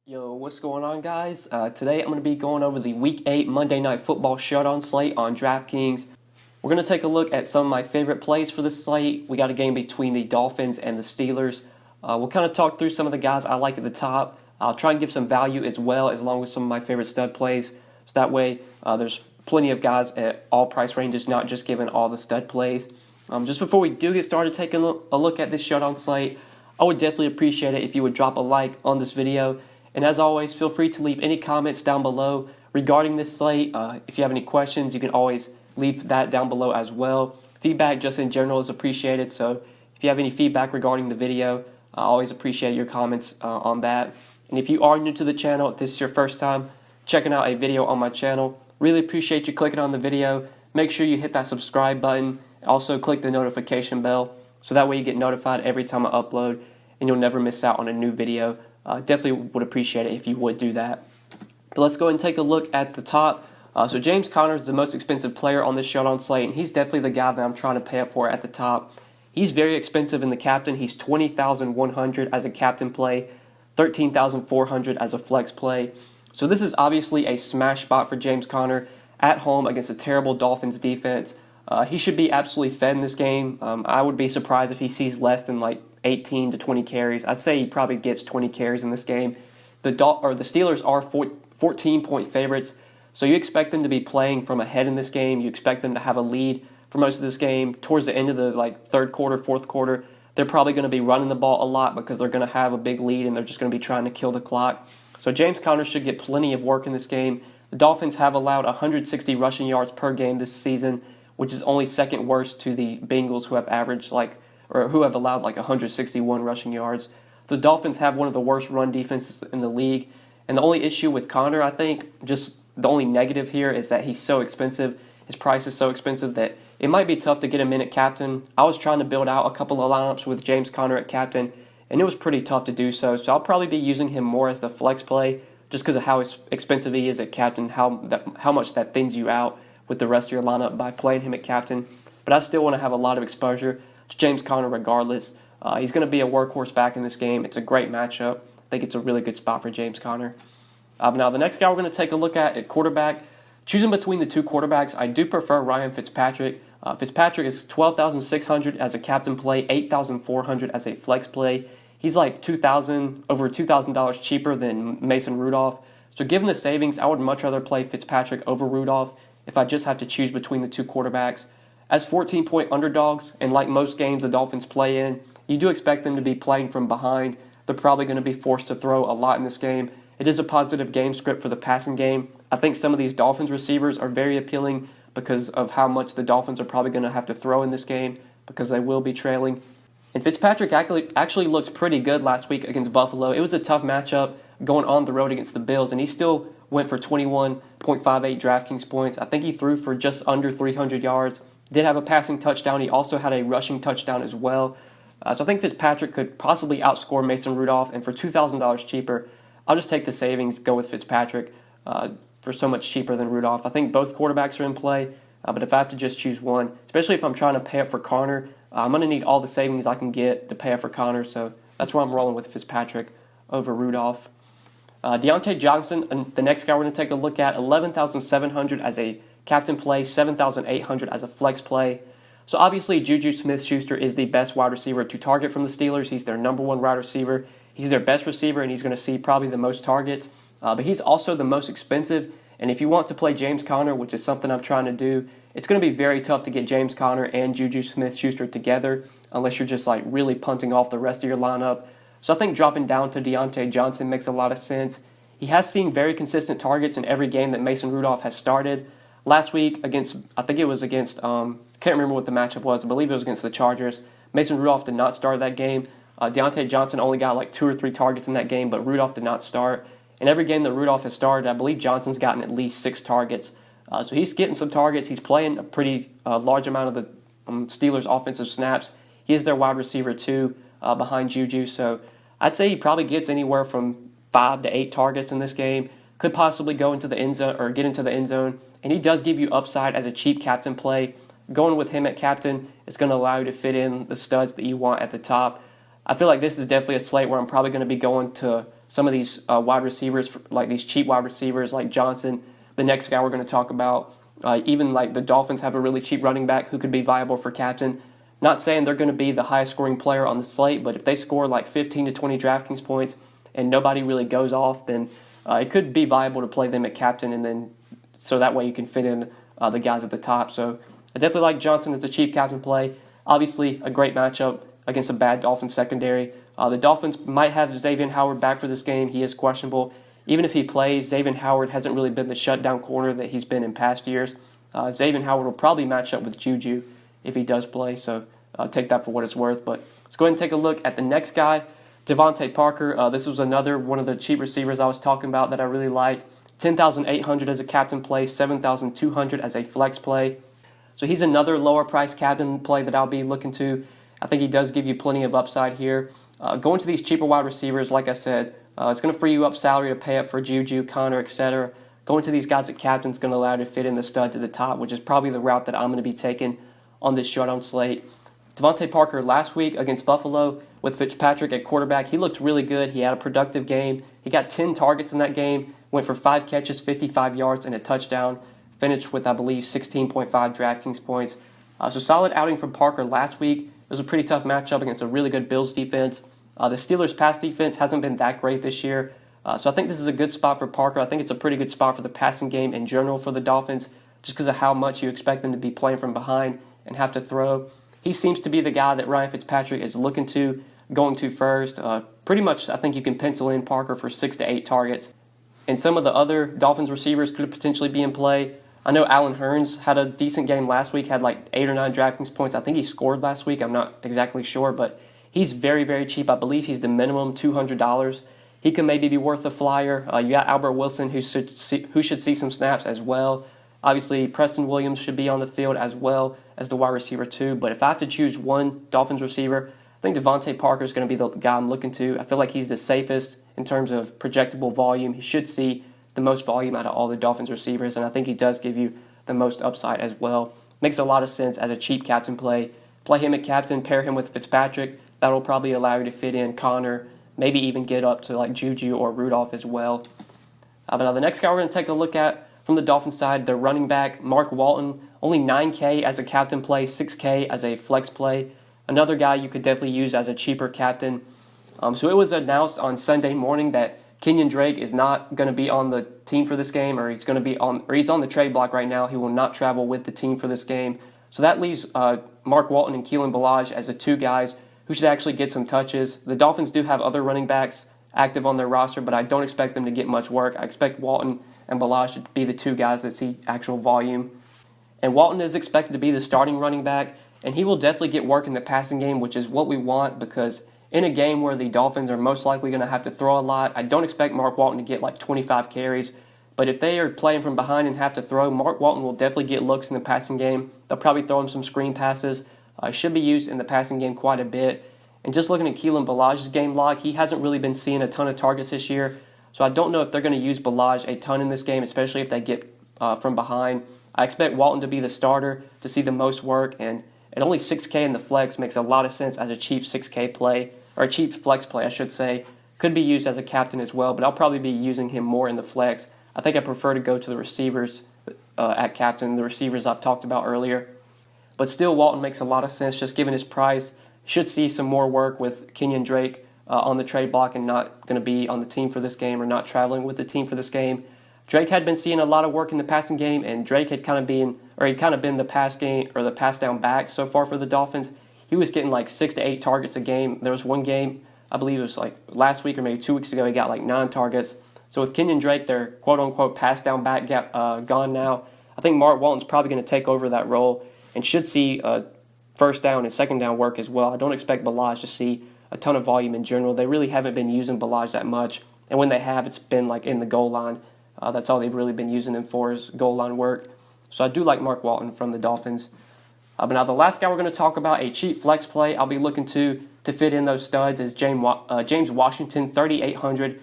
Yo, what's going on, guys? Today I'm going to be going over the Week 8 Monday Night Football Showdown slate on Draftkings. We're going to take a look at some of my favorite plays for this slate. We got a game between the Dolphins and the Steelers. We'll kind of talk through some of the guys I like at the top. I'll try and give some value as well, along with some of my favorite stud plays. So that way, there's plenty of guys at all price ranges, not just giving all the stud plays. Just before we do get started taking a look at this Showdown slate, I would definitely appreciate it if you would drop a like on this video. And as always, feel free to leave any comments down below regarding this slate. If you have any questions, you can always leave that down below as well. Feedback just in general is appreciated, so if you have any feedback regarding the video, I always appreciate your comments on that. And if you are new to the channel, if this is your first time checking out a video on my channel, really appreciate you clicking on the video. Make sure you hit that subscribe button. Also click the notification bell so that way you get notified every time I upload and you'll never miss out on a new video. Definitely would appreciate it if you would do that. But let's go ahead and take a look at the top. So James Conner is the most expensive player on this Showdown slate, and he's definitely the guy that I'm trying to pay up for at the top. He's very expensive in the captain. He's $20,100 as a captain play, $13,400 as a flex play. So this is obviously a smash spot for James Conner at home against a terrible Dolphins defense. He should be absolutely fed in this game. I would be surprised if he sees less than like 18 to 20 carries. I'd say he probably gets 20 carries in this game. The Steelers are 14-point favorites, so you expect them to be playing from ahead in this game. You expect them to have a lead for most of this game. Towards the end of the third quarter, fourth quarter, they're probably going to be running the ball a lot because they're going to have a big lead and they're just going to be trying to kill the clock. So James Conner should get plenty of work in this game. The Dolphins have allowed 160 rushing yards per game this season, which is only second worst to the Bengals, who have averaged who have allowed 161 rushing yards. The Dolphins have one of the worst run defenses in the league. And the only issue with Conner, I think, just the only negative here is that he's so expensive. His price is so expensive that it might be tough to get him in at captain. I was trying to build out a couple of lineups with James Conner at captain, and it was pretty tough to do so. So I'll probably be using him more as the flex play just because of how expensive he is at captain, how much that thins you out with the rest of your lineup by playing him at captain. But I still want to have a lot of exposure to James Conner regardless. He's going to be a workhorse back in this game. It's a great matchup. I think it's a really good spot for James Conner. Now, the next guy we're going to take a look at quarterback. Choosing between the two quarterbacks, I do prefer Ryan Fitzpatrick. Fitzpatrick is $12,600 as a captain play, $8,400 as a flex play. He's like over $2,000 cheaper than Mason Rudolph. So given the savings, I would much rather play Fitzpatrick over Rudolph if I just have to choose between the two quarterbacks. As 14-point underdogs, and like most games the Dolphins play in, you do expect them to be playing from behind. They're probably going to be forced to throw a lot in this game. It is a positive game script for the passing game. I think some of these Dolphins receivers are very appealing because of how much the Dolphins are probably going to have to throw in this game because they will be trailing. And Fitzpatrick actually looked pretty good last week against Buffalo. It was a tough matchup going on the road against the Bills, and he still went for 21.58 DraftKings points. I think he threw for just under 300 yards. Did have a passing touchdown. He also had a rushing touchdown as well. So I think Fitzpatrick could possibly outscore Mason Rudolph, and for $2,000 cheaper, I'll just take the savings, go with Fitzpatrick for so much cheaper than Rudolph. I think both quarterbacks are in play, but if I have to just choose one, especially if I'm trying to pay up for Conner, I'm going to need all the savings I can get to pay up for Conner, so that's why I'm rolling with Fitzpatrick over Rudolph. Devante Johnson, the next guy we're going to take a look at, $11,700 as a captain play, $7,800 as a flex play. So obviously Juju Smith-Schuster is the best wide receiver to target from the Steelers. He's their number one wide receiver. He's their best receiver, and he's going to see probably the most targets. But he's also the most expensive. And if you want to play James Conner, which is something I'm trying to do, it's going to be very tough to get James Conner and Juju Smith-Schuster together unless you're just really punting off the rest of your lineup. So I think dropping down to Devante Johnson makes a lot of sense. He has seen very consistent targets in every game that Mason Rudolph has started. Last week against, can't remember what the matchup was. I believe it was against the Chargers. Mason Rudolph did not start that game. Devante Johnson only got 2 or 3 targets in that game, but Rudolph did not start. In every game that Rudolph has started, I believe Johnson's gotten at least 6 targets. So he's getting some targets. He's playing a pretty large amount of the Steelers' offensive snaps. He is their wide receiver too, behind Juju. So I'd say he probably gets anywhere from 5 to 8 targets in this game. Could possibly go into the end zone or get into the end zone. And he does give you upside as a cheap captain play. Going with him at captain is going to allow you to fit in the studs that you want at the top. I feel like this is definitely a slate where I'm probably going to be going to some of these wide receivers, like these cheap wide receivers like Johnson. The next guy we're going to talk about, even like the Dolphins have a really cheap running back who could be viable for captain. Not saying they're going to be the highest scoring player on the slate, but if they score like 15 to 20 DraftKings points and nobody really goes off, then it could be viable to play them at captain, and then so that way you can fit in the guys at the top. So I definitely like Johnson as a cheap captain play. Obviously, a great matchup against a bad Dolphins secondary. The Dolphins might have Xavier Howard back for this game. He is questionable. Even if he plays, Xavier Howard hasn't really been the shutdown corner that he's been in past years. Xavier Howard will probably match up with Juju if he does play, so take that for what it's worth. But let's go ahead and take a look at the next guy, Devante Parker. This was another one of the cheap receivers I was talking about that I really like. 10,800 as a captain play, 7,200 as a flex play. So he's another lower price captain play that I'll be looking to. I think he does give you plenty of upside here. Going to these cheaper wide receivers, like I said, it's going to free you up salary to pay up for Juju, Connor, etc. Going to these guys at captain is going to allow you to fit in the studs at the top, which is probably the route that I'm going to be taking on this showdown slate. Devante Parker last week against Buffalo with Fitzpatrick at quarterback, he looked really good. He had a productive game. He got 10 targets in that game, went for 5 catches, 55 yards, and a touchdown. Finished with, I believe, 16.5 DraftKings points. So solid outing from Parker last week. It was a pretty tough matchup against a really good Bills defense. The Steelers' pass defense hasn't been that great this year. So I think this is a good spot for Parker. I think it's a pretty good spot for the passing game in general for the Dolphins, just because of how much you expect them to be playing from behind and have to throw. He seems to be the guy that Ryan Fitzpatrick is looking to, going to first. Pretty much, I think you can pencil in Parker for 6 to 8 targets. And some of the other Dolphins receivers could potentially be in play. I know Allen Hurns had a decent game last week, had like 8 or 9 DraftKings points. I think he scored last week. I'm not exactly sure, but he's very, very cheap. I believe he's the minimum $200. He could maybe be worth a flyer. You got Albert Wilson, who should see some snaps as well. Obviously, Preston Williams should be on the field as well as the wide receiver too. But if I have to choose one Dolphins receiver, I think Devante Parker is going to be the guy I'm looking to. I feel like he's the safest in terms of projectable volume. He should see the most volume out of all the Dolphins receivers, and I think he does give you the most upside as well. Makes a lot of sense as a cheap captain play. Play him at captain, pair him with Fitzpatrick. That'll probably allow you to fit in Connor, maybe even get up to like Juju or Rudolph as well. But now the next guy we're going to take a look at from the Dolphins side, their running back, Mark Walton, only $9K as a captain play, $6K as a flex play. Another guy you could definitely use as a cheaper captain. So it was announced on Sunday morning that Kenyon Drake is not going to be on the team for this game, or he's on the trade block right now. He will not travel with the team for this game. So that leaves Mark Walton and Keelan Ballage as the 2 guys who should actually get some touches. The Dolphins do have other running backs active on their roster, but I don't expect them to get much work. I expect Walton and Ballage to be the 2 guys that see actual volume. And Walton is expected to be the starting running back, and he will definitely get work in the passing game, which is what we want, because in a game where the Dolphins are most likely going to have to throw a lot, I don't expect Mark Walton to get like 25 carries. But if they are playing from behind and have to throw, Mark Walton will definitely get looks in the passing game. They'll probably throw him some screen passes. Should be used in the passing game quite a bit. And just looking at Keelan Ballage's game log, he hasn't really been seeing a ton of targets this year. So I don't know if they're going to use Ballage a ton in this game, especially if they get from behind. I expect Walton to be the starter to see the most work, and at only 6K in the flex makes a lot of sense as a cheap 6K play, or a cheap flex play, I should say. Could be used as a captain as well, but I'll probably be using him more in the flex. I think I prefer to go to the receivers at captain, the receivers I've talked about earlier. But still, Walton makes a lot of sense just given his price. Should see some more work with Kenyon Drake on the trade block and not going to be on the team for this game, or not traveling with the team for this game. Drake had been seeing a lot of work in the passing game, and Drake had kind of been the pass game or the pass down back so far for the Dolphins. He was getting like 6 to 8 targets a game. There was one game, I believe it was like last week or maybe 2 weeks ago, he got like 9 targets. So with Kenyon Drake, their quote-unquote pass down back gone now, I think Mark Walton's probably going to take over that role and should see first down and second down work as well. I don't expect Ballage to see a ton of volume in general. They really haven't been using Ballage that much, and when they have, it's been like in the goal line. That's all they've really been using him for, is goal line work. So I do like Mark Walton from the Dolphins. But now the last guy we're going to talk about, a cheap flex play I'll be looking to fit in those studs, is James Washington, 3,800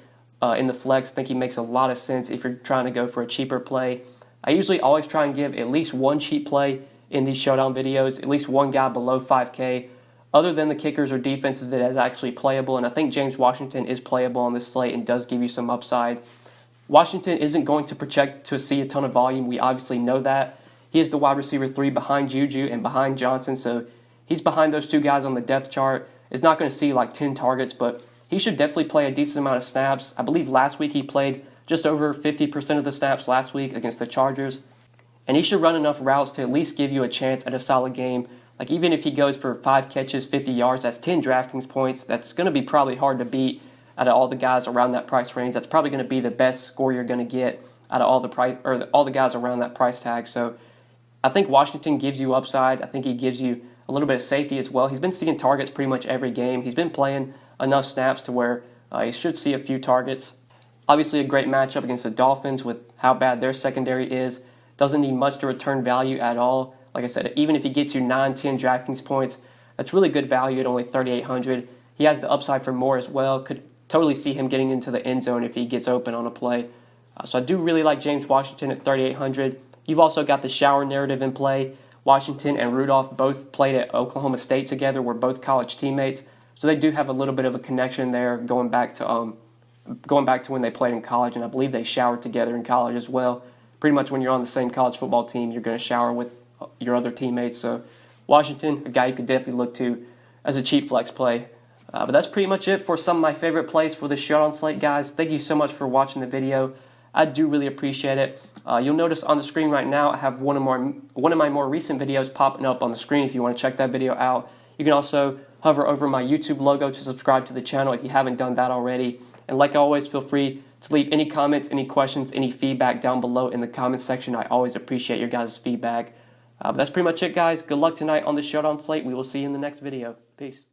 in the flex. I think he makes a lot of sense if you're trying to go for a cheaper play. I usually always try and give at least one cheap play in these showdown videos, at least one guy below 5K. other than the kickers or defenses that is actually playable, and I think James Washington is playable on this slate and does give you some upside. Washington isn't going to project to see a ton of volume. We obviously know that. He is the wide receiver 3 behind Juju and behind Johnson, so he's behind those two guys on the depth chart. Is not going to see like 10 targets, but he should definitely play a decent amount of snaps. I believe last week he played just over 50% of the snaps last week against the Chargers. And he should run enough routes to at least give you a chance at a solid game. Like even if he goes for 5 catches, 50 yards, that's 10 DraftKings points. That's going to be probably hard to beat out of all the guys around that price range. That's probably going to be the best score you're going to get out of all the guys around that price tag. So I think Washington gives you upside. I think he gives you a little bit of safety as well. He's been seeing targets pretty much every game. He's been playing enough snaps to where he should see a few targets. Obviously a great matchup against the Dolphins with how bad their secondary is. Doesn't need much to return value at all. Like I said, even if he gets you 9-10 DraftKings points, that's really good value at only 3,800. He has the upside for more as well. Could totally see him getting into the end zone if he gets open on a play. So I do really like James Washington at 3,800. You've also got the shower narrative in play. Washington and Rudolph both played at Oklahoma State together. Were both college teammates, so they do have a little bit of a connection there, going back to when they played in college, and I believe they showered together in college as well. Pretty much when you're on the same college football team, you're going to shower with your other teammates. So Washington, a guy you could definitely look to as a cheap flex play. But that's pretty much it for some of my favorite plays for the Showdown slate, guys. Thank you so much for watching the video. I do really appreciate it. You'll notice on the screen right now I have one of my more recent videos popping up on the screen if you want to check that video out. You can also hover over my YouTube logo to subscribe to the channel if you haven't done that already. And like always, feel free to leave any comments, any questions, any feedback down below in the comments section. I always appreciate your guys' feedback. But that's pretty much it, guys. Good luck tonight on the Showdown slate. We will see you in the next video. Peace.